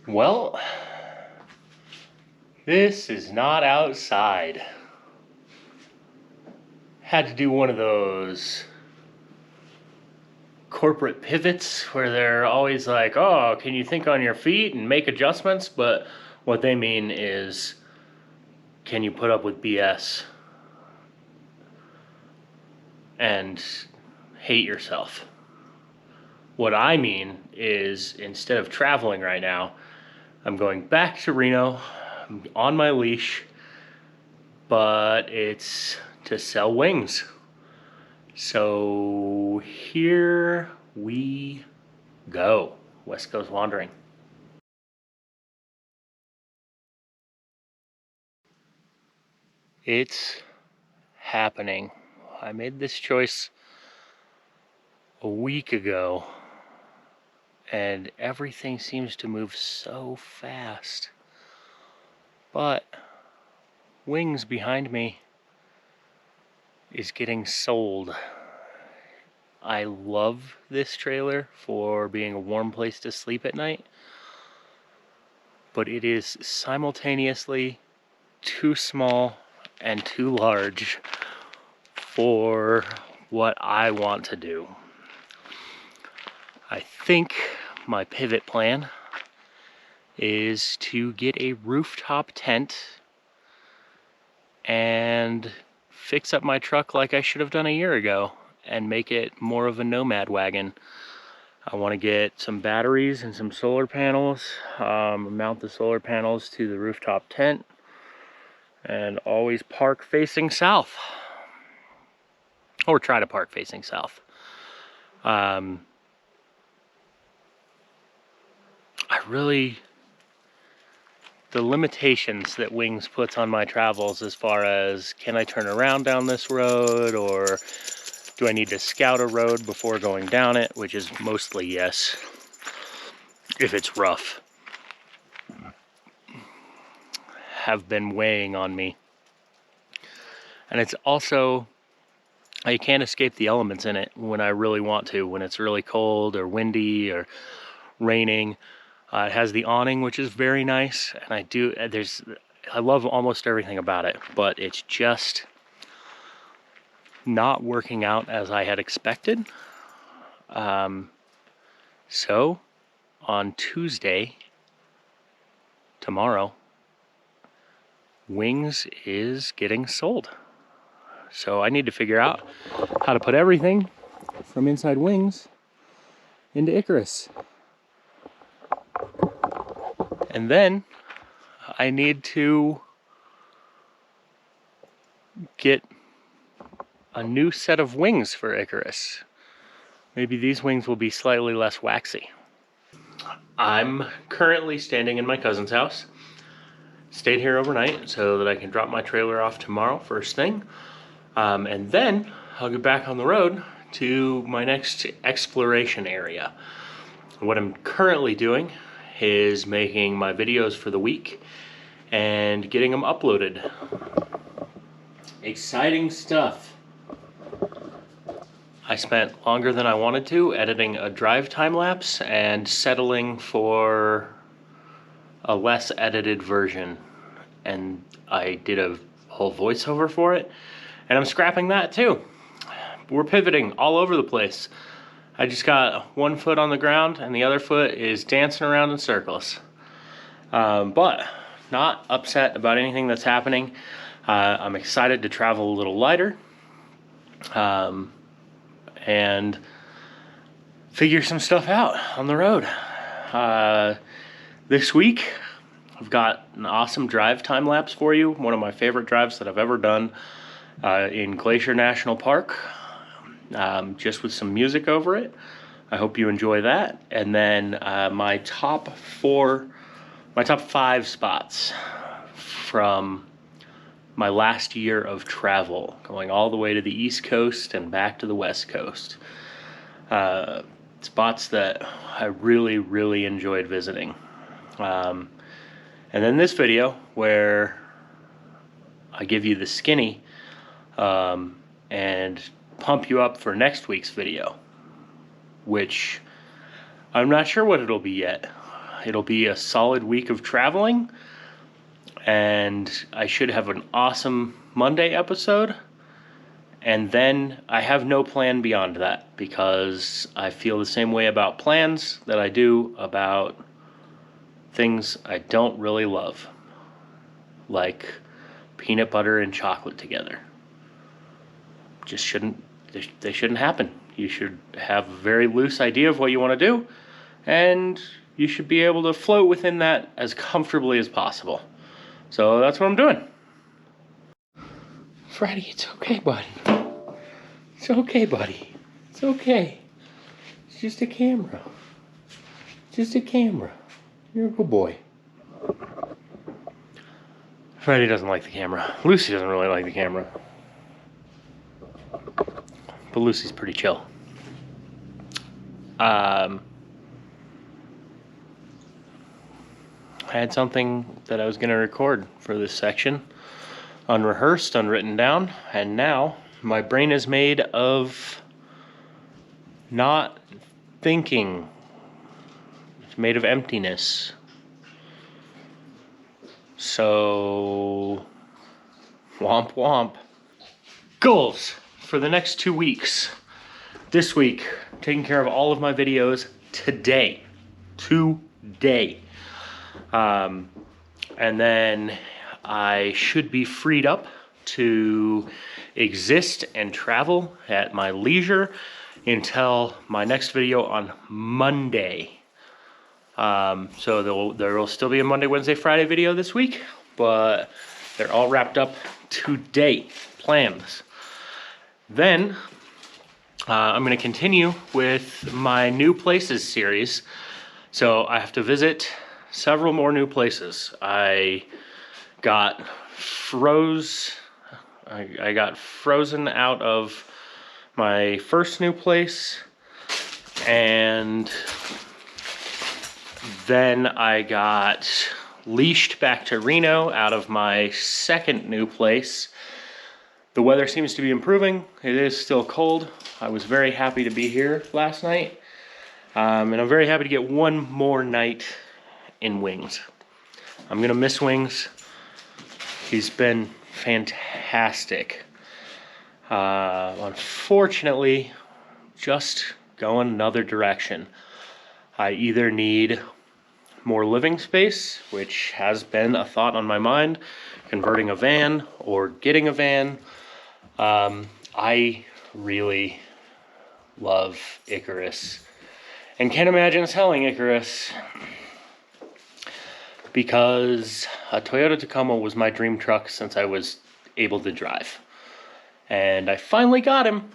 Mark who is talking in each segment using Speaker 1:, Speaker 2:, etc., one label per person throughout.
Speaker 1: Well, this is not outside. Had to do one of those corporate pivots where they're always like, oh, can you think on your feet and make adjustments? But what they mean is, can you put up with BS and hate yourself? What I mean is, instead of traveling right now, I'm going back to Reno. I'm on my leash, but it's to sell wings. So here we go. West Goes Wandering. It's happening. I made this choice a week ago, and everything seems to move so fast. But wings behind me is getting sold. I love this trailer for being a warm place to sleep at night, but it is simultaneously too small and too large for what I want to do. I think my pivot plan is to get a rooftop tent and fix up my truck like I should have done a year ago and make it more of a nomad wagon. I want to get some batteries and some solar panels, mount the solar panels to the rooftop tent, and always park facing south. Or try to park facing south. The limitations that Wings puts on my travels as far as, can I turn around down this road, or do I need to scout a road before going down it, which is mostly yes, if it's rough, have been weighing on me. And it's also, I can't escape the elements in it when I really want to, when it's really cold or windy or raining. It has the awning, which is very nice, and I love almost everything about it, but it's just not working out as I had expected. So on Tuesday, tomorrow, Wings is getting sold. So I need to figure out how to put everything from inside Wings into Icarus. And then I need to get a new set of wings for Icarus. Maybe these wings will be slightly less waxy. I'm currently standing in my cousin's house. Stayed here overnight so that I can drop my trailer off tomorrow first thing. And then I'll get back on the road to my next exploration area. What I'm currently doing is making my videos for the week and getting them uploaded. Exciting stuff. I spent longer than I wanted to editing a drive time lapse and settling for a less edited version, and I did a whole voiceover for it, and I'm scrapping that too. We're pivoting all over the place. I just got one foot on the ground and the other foot is dancing around in circles. But not upset about anything that's happening. I'm excited to travel a little lighter and figure some stuff out on the road. This week, I've got an awesome drive time lapse for you. One of my favorite drives that I've ever done in Glacier National Park. Just with some music over it. I hope you enjoy that. And then my top 5 spots from my last year of travel, going all the way to the East Coast and back to the West Coast. Spots that I really, really enjoyed visiting. And then this video where I give you the skinny and pump you up for next week's video, which I'm not sure what it'll be yet. It'll be a solid week of traveling, and I should have an awesome Monday episode. And then I have no plan beyond that, because I feel the same way about plans that I do about things I don't really love, like peanut butter and chocolate together. Just shouldn't, they shouldn't happen. You should have a very loose idea of what you want to do, and you should be able to float within that as comfortably as possible. So that's what I'm doing. Freddie, it's okay, buddy. It's okay, buddy. It's okay. It's just a camera. It's just a camera. You're a good boy. Freddie doesn't like the camera. Lucy doesn't really like the camera. But Lucy's pretty chill. I had something that I was going to record for this section, unrehearsed, unwritten down, and now my brain is made of not thinking. It's made of emptiness. So, womp womp. Goals for the next 2 weeks. This week, taking care of all of my videos today. Today. And then I should be freed up to exist and travel at my leisure until my next video on Monday. So there will still be a Monday, Wednesday, Friday video this week, but they're all wrapped up today. Plans. Then I'm going to continue with my new places series. So I have to visit several more new places. I got I got frozen out of my first new place, and then I got leashed back to Reno out of my second new place. The weather seems to be improving. It is still cold. I was very happy to be here last night, and I'm very happy to get one more night in Wings. I'm gonna miss Wings. He's been fantastic. Unfortunately, just going another direction. I either need more living space, which has been a thought on my mind, converting a van or getting a van. I really love Icarus and can't imagine selling Icarus, because a Toyota Tacoma was my dream truck since I was able to drive. And I finally got him,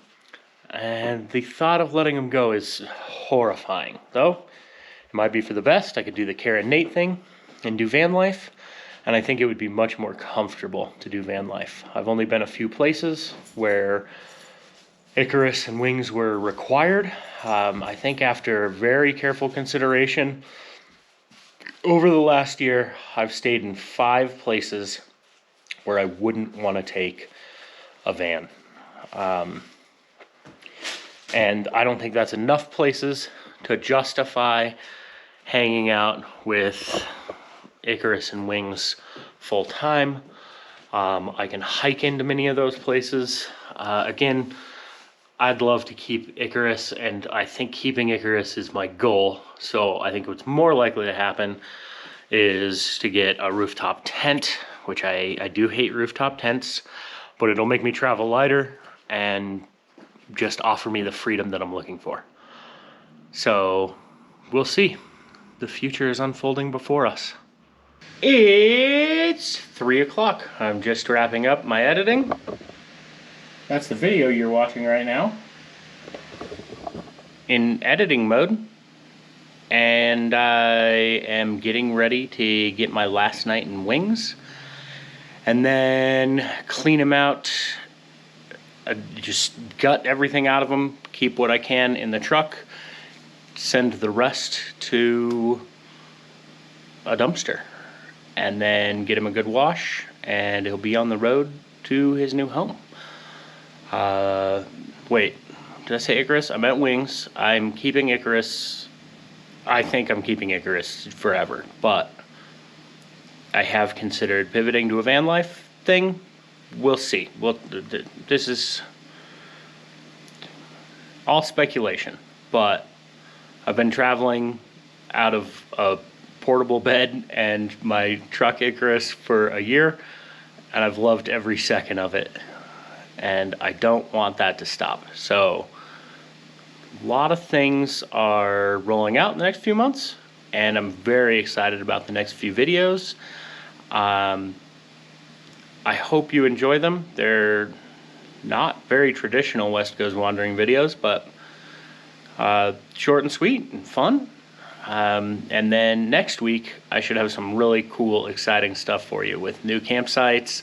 Speaker 1: and the thought of letting him go is horrifying. Though, it might be for the best. I could do the Karen Nate thing and do van life, and I think it would be much more comfortable to do van life. I've only been a few places where Icarus and Wings were required. I think after very careful consideration, over the last year, I've stayed in 5 places where I wouldn't want to take a van. And I don't think that's enough places to justify hanging out with Icarus and Wings full time. I can hike into many of those places. Again, I'd love to keep Icarus, and I think keeping Icarus is my goal. So I think what's more likely to happen is to get a rooftop tent, which I do hate rooftop tents, but it'll make me travel lighter and just offer me the freedom that I'm looking for. So we'll see. The future is unfolding before us. It's 3 o'clock. I'm just wrapping up my editing. That's the video you're watching right now in editing mode. And I am getting ready to get my last night in Wings and then clean them out, just gut everything out of them, keep what I can in the truck, send the rest to a dumpster, and then get him a good wash, and he'll be on the road to his new home. Wait, did I say Icarus? I meant Wings. I'm keeping Icarus I think I'm keeping Icarus forever, but I have considered pivoting to a van life thing. We'll see. Well, this is all speculation, but I've been traveling out of a portable bed and my truck Icarus for a year, and I've loved every second of it, and I don't want that to stop. So a lot of things are rolling out in the next few months, and I'm very excited about the next few videos. I hope you enjoy them. They're not very traditional West Goes Wandering videos, but short and sweet and fun. And then next week, I should have some really cool, exciting stuff for you with new campsites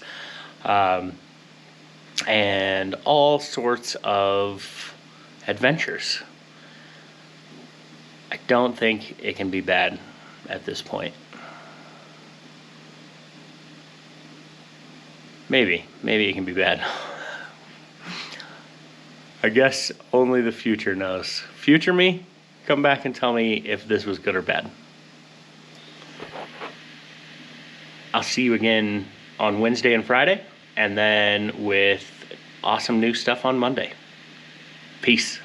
Speaker 1: and all sorts of adventures. I don't think it can be bad at this point. Maybe it can be bad. I guess only the future knows. Future me, come back and tell me if this was good or bad. I'll see you again on Wednesday and Friday, and then with awesome new stuff on Monday. Peace.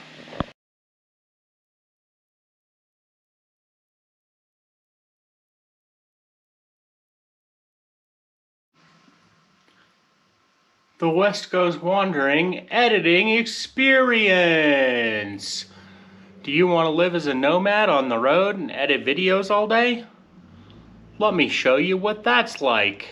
Speaker 1: The West Goes Wandering editing experience. Do you want to live as a nomad on the road and edit videos all day? Let me show you what that's like.